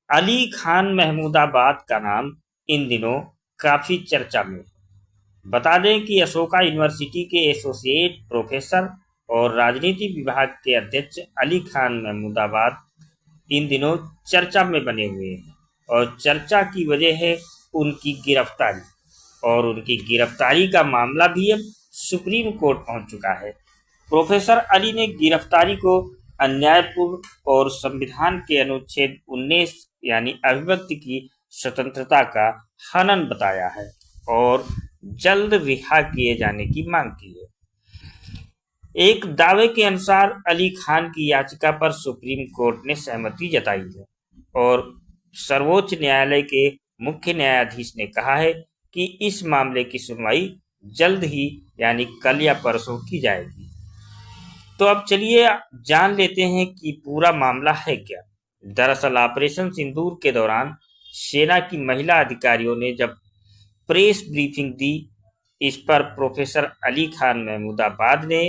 अली खान महमूदाबाद का नाम इन दिनों काफी चर्चा में है। बता दें कि अशोका यूनिवर्सिटी के एसोसिएट प्रोफेसर और राजनीति विभाग के अध्यक्ष अली खान महमूदाबाद इन दिनों चर्चा में बने हुए हैं और चर्चा की वजह है उनकी गिरफ्तारी। और उनकी गिरफ्तारी का मामला भी अब सुप्रीम कोर्ट पहुंच चुका है। प्रोफेसर अली ने गिरफ्तारी को अन्यायपूर्ण और संविधान के अनुच्छेद 19 यानी अभिव्यक्ति की स्वतंत्रता का हनन बताया है और जल्द रिहा किए जाने की मांग की है। एक दावे के अनुसार अली खान की याचिका पर सुप्रीम कोर्ट ने सहमति जताई है और सर्वोच्च न्यायालय के मुख्य न्यायाधीश ने कहा है कि इस मामले की सुनवाई जल्द ही यानी कल या परसों की जाएगी। तो अब चलिए जान लेते हैं कि पूरा मामला है क्या। दरअसल ऑपरेशन सिंदूर के दौरान सेना की महिला अधिकारियों ने जब प्रेस ब्रीफिंग दी, इस पर प्रोफेसर अली खान महमूदाबाद ने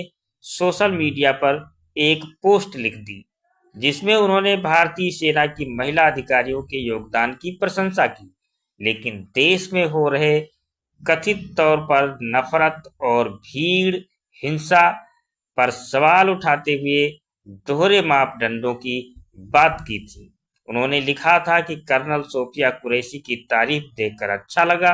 सोशल मीडिया पर एक पोस्ट लिख दी जिसमें उन्होंने भारतीय सेना की महिला अधिकारियों के योगदान की प्रशंसा की, लेकिन देश में हो रहे कथित तौर पर नफरत और भीड़ हिंसा पर सवाल उठाते हुए दोहरे मापदंडों की बात की थी। उन्होंने लिखा था कि कर्नल सोफिया कुरैशी की तारीफ देखकर अच्छा लगा,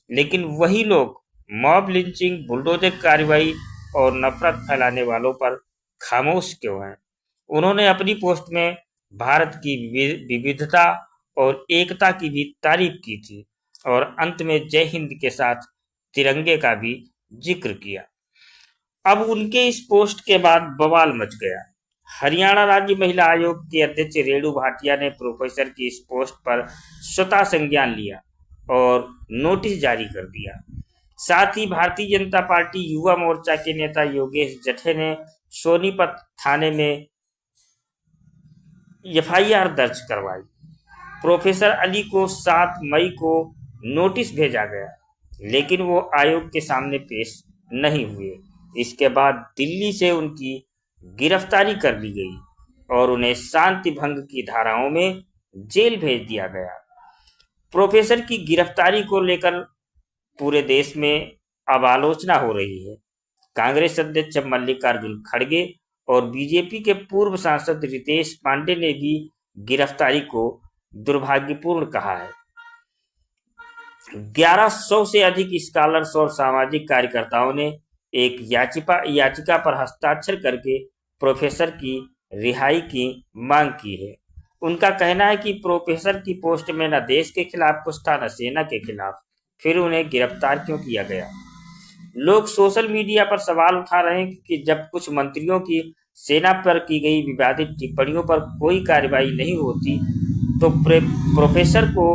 लेकिन वही लोग मॉब लिंचिंग, बुलडोजर कार्रवाई और नफरत फैलाने वालों पर खामोश क्यों हैं। उन्होंने अपनी पोस्ट में भारत की विविधता और एकता की भी तारीफ की थी और अंत में जय हिंद के साथ तिरंगे का भी जिक्र किया। अब उनके इस पोस्ट के बाद बवाल मच गया। हरियाणा राज्य महिला आयोग के अध्यक्ष रेणु भाटिया ने प्रोफेसर की इस पोस्ट पर स्वतः संज्ञान लिया और नोटिस जारी कर दिया। साथ ही भारतीय जनता पार्टी युवा मोर्चा के नेता योगेश जठे ने सोनीपत थाने में एफआईआर दर्ज करवाई। प्रोफेसर अली को 7 मई को नोटिस भेजा गया, लेकिन वो आयोग के सामने पेश नहीं हुए। इसके बाद दिल्ली से उनकी गिरफ्तारी कर ली गई और उन्हें शांति भंग की धाराओं में जेल भेज दिया गया। प्रोफेसर की गिरफ्तारी को लेकर पूरे देश में अब आलोचना हो रही है। कांग्रेस अध्यक्ष मल्लिकार्जुन खड़गे और बीजेपी के पूर्व सांसद रितेश पांडे ने भी गिरफ्तारी को दुर्भाग्यपूर्ण कहा है। 1100 से अधिक स्कॉलर्स और सामाजिक कार्यकर्ताओं ने एक याचिका पर हस्ताक्षर करके प्रोफेसर की रिहाई की मांग की है। उनका कहना है कि प्रोफेसर की पोस्ट में न देश के खिलाफ कुछ था न सेना के खिलाफ, फिर उन्हें गिरफ्तार क्यों किया गया। लोग सोशल मीडिया पर सवाल उठा रहे हैं कि जब कुछ मंत्रियों की सेना पर की गई विवादित टिप्पणियों पर कोई कार्रवाई नहीं होती तो प्रोफेसर को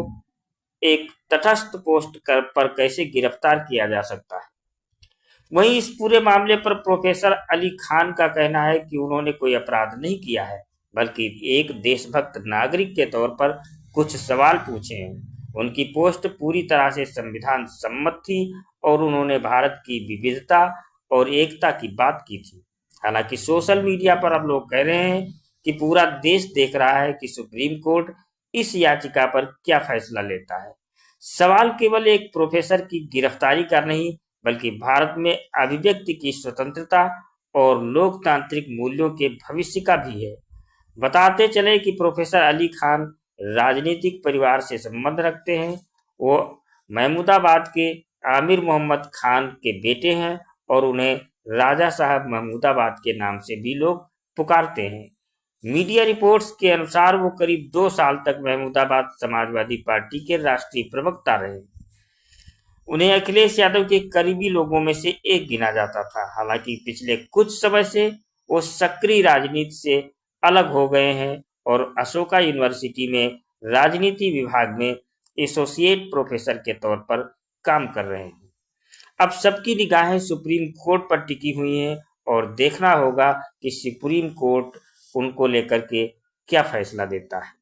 एक तटस्थ पोस्ट पर कैसे गिरफ्तार किया जा सकता है। वहीं इस पूरे मामले पर प्रोफेसर अली खान का कहना है कि उन्होंने कोई अपराध नहीं किया है, बल्कि एक देशभक्त नागरिक के तौर पर कुछ सवाल पूछे हैं। उनकी पोस्ट पूरी तरह से संविधान सम्मत थी और उन्होंने भारत की विविधता और एकता की बात की थी। हालांकि सोशल मीडिया पर अब लोग कह रहे हैं कि पूरा देश देख रहा है कि सुप्रीम कोर्ट इस याचिका पर क्या फैसला लेता है। सवाल केवल एक प्रोफेसर की गिरफ्तारी का नहीं, बल्कि भारत में अभिव्यक्ति की स्वतंत्रता और लोकतांत्रिक मूल्यों के भविष्य का भी है। बताते चले कि प्रोफेसर अली खान राजनीतिक परिवार से संबंध रखते हैं। वो महमूदाबाद के आमिर मोहम्मद खान के बेटे हैं और उन्हें राजा साहब महमूदाबाद के नाम से भी लोग पुकारते हैं। मीडिया रिपोर्ट्स के अनुसार वो करीब 2 साल तक महमूदाबाद समाजवादी पार्टी के राष्ट्रीय प्रवक्ता रहे। उन्हें अखिलेश यादव के करीबी लोगों में से एक गिना जाता था। हालांकि पिछले कुछ समय से वो सक्रिय राजनीति से अलग हो गए हैं और अशोका यूनिवर्सिटी में राजनीति विभाग में एसोसिएट प्रोफेसर के तौर पर काम कर रहे हैं। अब सबकी निगाहें सुप्रीम कोर्ट पर टिकी हुई हैं और देखना होगा कि सुप्रीम कोर्ट उनको लेकर के क्या फैसला देता है।